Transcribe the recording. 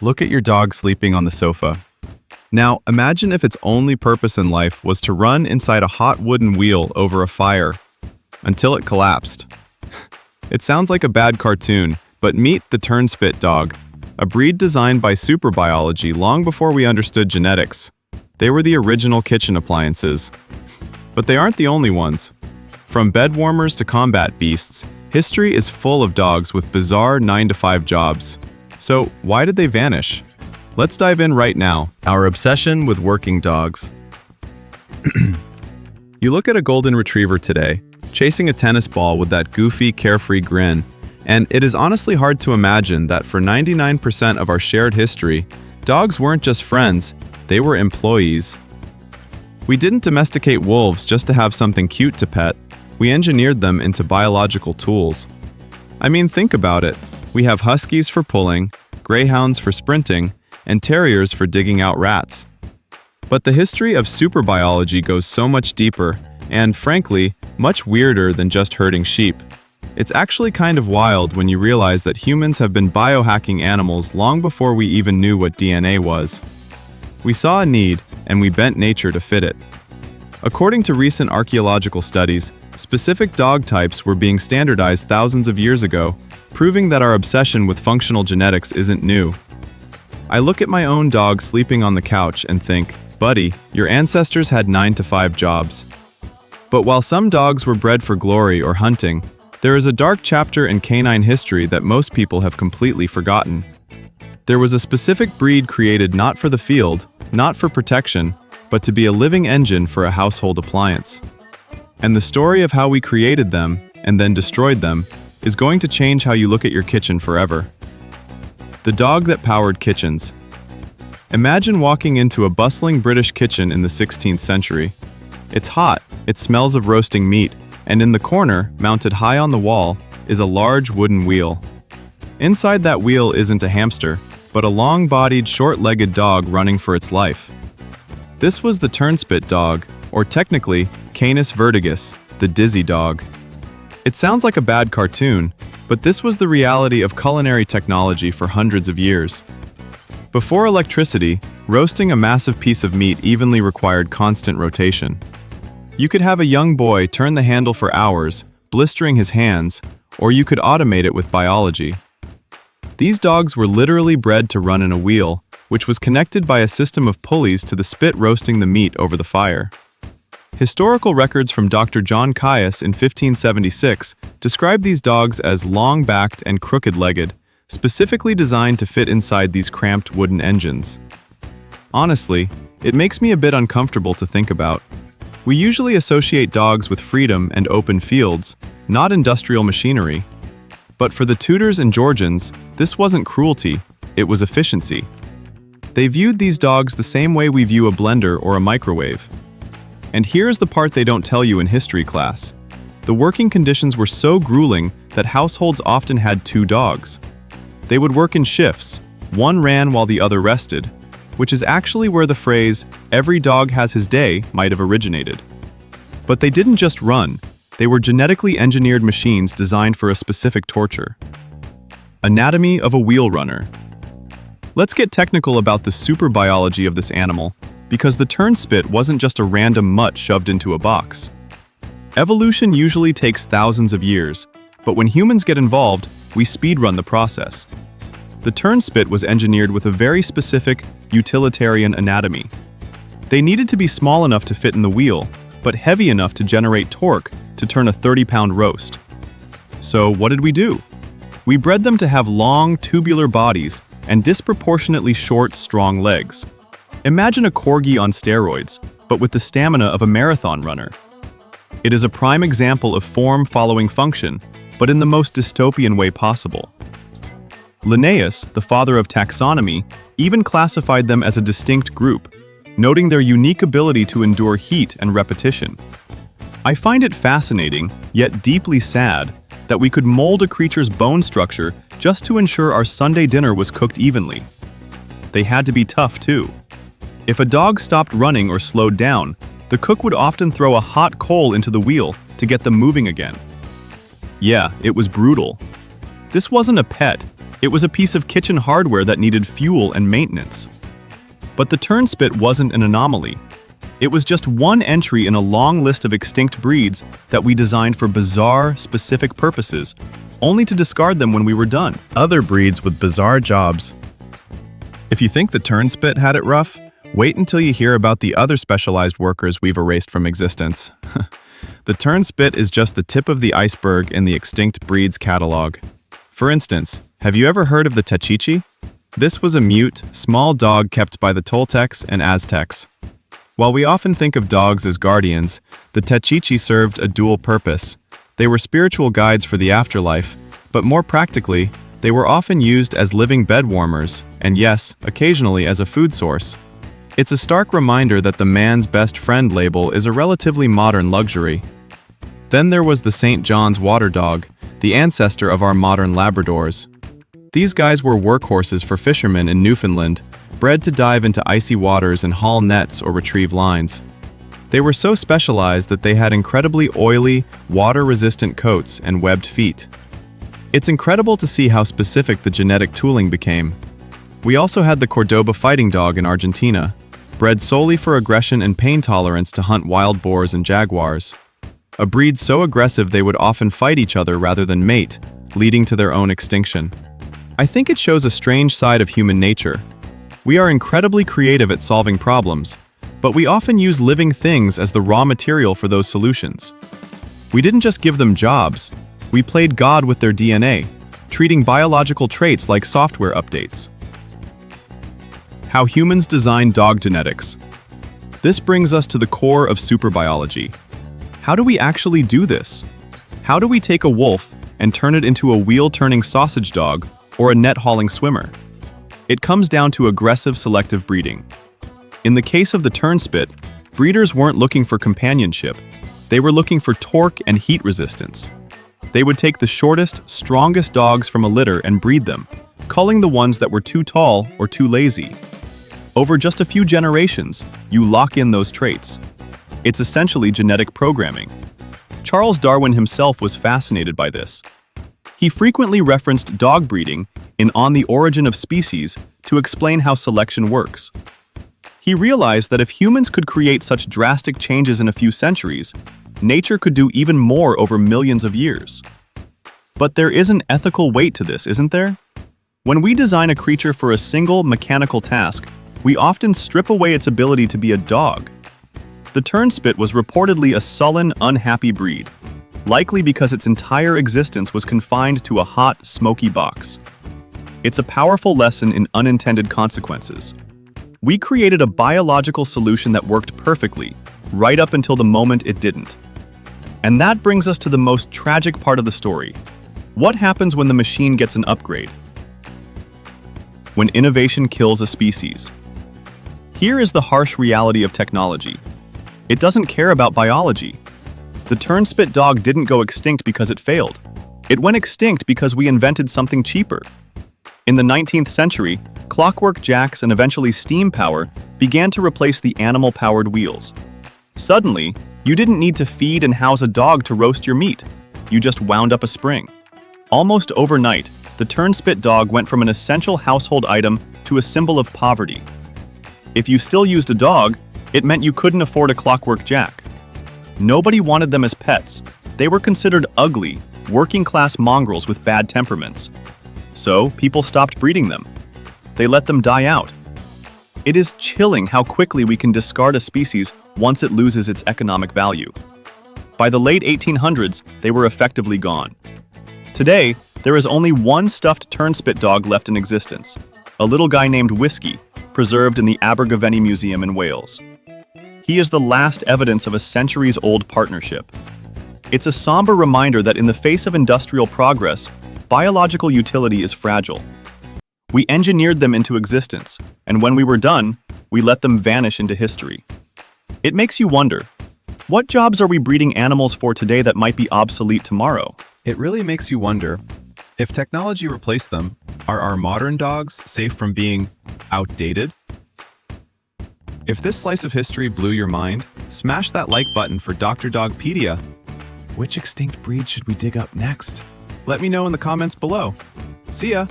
Look at your dog sleeping on the sofa. Now, imagine if its only purpose in life was to run inside a hot wooden wheel over a fire until it collapsed. It sounds like a bad cartoon, but meet the Turnspit Dog, a breed designed by superbiology long before we understood genetics. They were the original kitchen appliances. But they aren't the only ones. From bed warmers to combat beasts, history is full of dogs with bizarre 9-to-5 jobs. So, why did they vanish? Let's dive in right now. Our obsession with working dogs. You look at a golden retriever today, chasing a tennis ball with that goofy, carefree grin, and it is honestly hard to imagine that for 99% of our shared history, dogs weren't just friends, they were employees. We didn't domesticate wolves just to have something cute to pet, we engineered them into biological tools. I mean, think about it. We have huskies for pulling, greyhounds for sprinting, and terriers for digging out rats. But the history of superbiology goes so much deeper, and frankly, much weirder than just herding sheep. It's actually kind of wild when you realize that humans have been biohacking animals long before we even knew what DNA was. We saw a need, and we bent nature to fit it. According to recent archaeological studies, specific dog types were being standardized thousands of years ago, proving that our obsession with functional genetics isn't new. I look at my own dog sleeping on the couch and think, buddy, your ancestors had 9-to-5 jobs. But while some dogs were bred for glory or hunting, there is a dark chapter in canine history that most people have completely forgotten. There was a specific breed created not for the field, not for protection, but to be a living engine for a household appliance. And the story of how we created them, and then destroyed them, is going to change how you look at your kitchen forever. The dog that powered kitchens. Imagine walking into a bustling British kitchen in the 16th century. It's hot, it smells of roasting meat, and in the corner, mounted high on the wall, is a large wooden wheel. Inside that wheel isn't a hamster, but a long-bodied, short-legged dog running for its life. This was the Turnspit Dog, or technically, Canis vertigus, the dizzy dog. It sounds like a bad cartoon, but this was the reality of culinary technology for hundreds of years. Before electricity, roasting a massive piece of meat evenly required constant rotation. You could have a young boy turn the handle for hours, blistering his hands, or you could automate it with biology. These dogs were literally bred to run in a wheel, which was connected by a system of pulleys to the spit roasting the meat over the fire. Historical records from Dr. John Caius in 1576 describe these dogs as long-backed and crooked-legged, specifically designed to fit inside these cramped wooden engines. Honestly, it makes me a bit uncomfortable to think about. We usually associate dogs with freedom and open fields, not industrial machinery. But for the Tudors and Georgians, this wasn't cruelty, it was efficiency. They viewed these dogs the same way we view a blender or a microwave. And here's the part they don't tell you in history class. The working conditions were so grueling that households often had 2 dogs. They would work in shifts, one ran while the other rested, which is actually where the phrase, "every dog has his day," might have originated. But they didn't just run, they were genetically engineered machines designed for a specific torture. Anatomy of a wheel runner. Let's get technical about the superbiology of this animal, because the turnspit wasn't just a random mutt shoved into a box. Evolution usually takes thousands of years, but when humans get involved, we speedrun the process. The turnspit was engineered with a very specific, utilitarian anatomy. They needed to be small enough to fit in the wheel, but heavy enough to generate torque to turn a 30-pound roast. So what did we do? We bred them to have long, tubular bodies and disproportionately short, strong legs. Imagine a corgi on steroids, but with the stamina of a marathon runner. It is a prime example of form following function, but in the most dystopian way possible. Linnaeus, the father of taxonomy, even classified them as a distinct group, noting their unique ability to endure heat and repetition. I find it fascinating, yet deeply sad, that we could mold a creature's bone structure just to ensure our Sunday dinner was cooked evenly. They had to be tough, too. If a dog stopped running or slowed down, the cook would often throw a hot coal into the wheel to get them moving again. Yeah, it was brutal. This wasn't a pet, It was a piece of kitchen hardware that needed fuel and maintenance. But the Turnspit wasn't an anomaly. It was just one entry in a long list of extinct breeds that we designed for bizarre, specific purposes, only to discard them when we were done. Other breeds with bizarre jobs. If you think the Turnspit had it rough, wait until you hear about the other specialized workers we've erased from existence. The Turnspit is just the tip of the iceberg in the extinct breeds catalog. For instance, have you ever heard of the Techichi? This was a mute, small dog kept by the Toltecs and Aztecs. While we often think of dogs as guardians, the Techichi served a dual purpose. They were spiritual guides for the afterlife, but more practically, they were often used as living bed warmers, and yes, occasionally as a food source. It's a stark reminder that the man's best friend label is a relatively modern luxury. Then there was the St. John's water dog, the ancestor of our modern Labradors. These guys were workhorses for fishermen in Newfoundland, bred to dive into icy waters and haul nets or retrieve lines. They were so specialized that they had incredibly oily, water-resistant coats and webbed feet. It's incredible to see how specific the genetic tooling became. We also had the Cordoba fighting dog in Argentina, bred solely for aggression and pain tolerance to hunt wild boars and jaguars. A breed so aggressive they would often fight each other rather than mate, leading to their own extinction. I think it shows a strange side of human nature. We are incredibly creative at solving problems, but we often use living things as the raw material for those solutions. We didn't just give them jobs, we played God with their DNA, treating biological traits like software updates. How humans design dog genetics. This brings us to the core of superbiology. How do we actually do this? How do we take a wolf and turn it into a wheel-turning sausage dog or a net-hauling swimmer? It comes down to aggressive selective breeding. In the case of the Turnspit, breeders weren't looking for companionship. They were looking for torque and heat resistance. They would take the shortest, strongest dogs from a litter and breed them, culling the ones that were too tall or too lazy. Over just a few generations, you lock in those traits. It's essentially genetic programming. Charles Darwin himself was fascinated by this. He frequently referenced dog breeding in On the Origin of Species to explain how selection works. He realized that if humans could create such drastic changes in a few centuries, nature could do even more over millions of years. But there is an ethical weight to this, isn't there? When we design a creature for a single mechanical task, we often strip away its ability to be a dog. The Turnspit was reportedly a sullen, unhappy breed, likely because its entire existence was confined to a hot, smoky box. It's a powerful lesson in unintended consequences. We created a biological solution that worked perfectly, right up until the moment it didn't. And that brings us to the most tragic part of the story. What happens when the machine gets an upgrade? When innovation kills a species. Here is the harsh reality of technology. It doesn't care about biology. The Turnspit dog didn't go extinct because it failed. It went extinct because we invented something cheaper. In the 19th century, clockwork jacks and eventually steam power began to replace the animal-powered wheels. Suddenly, you didn't need to feed and house a dog to roast your meat. You just wound up a spring. Almost overnight, the Turnspit dog went from an essential household item to a symbol of poverty. If you still used a dog, it meant you couldn't afford a clockwork jack. Nobody wanted them as pets. They were considered ugly, working-class mongrels with bad temperaments. So, people stopped breeding them. They let them die out. It is chilling how quickly we can discard a species once it loses its economic value. By the late 1800s, they were effectively gone. Today, there is only one stuffed Turnspit dog left in existence, a little guy named Whiskey, preserved in the Abergavenny Museum in Wales. He is the last evidence of a centuries-old partnership. It's a somber reminder that in the face of industrial progress, biological utility is fragile. We engineered them into existence, and when we were done, we let them vanish into history. It makes you wonder, what jobs are we breeding animals for today that might be obsolete tomorrow? It really makes you wonder, if technology replaced them, are our modern dogs safe from being outdated? If this slice of history blew your mind, smash that like button for Dr.DogPedia. Which extinct breed should we dig up next? Let me know in the comments below. See ya!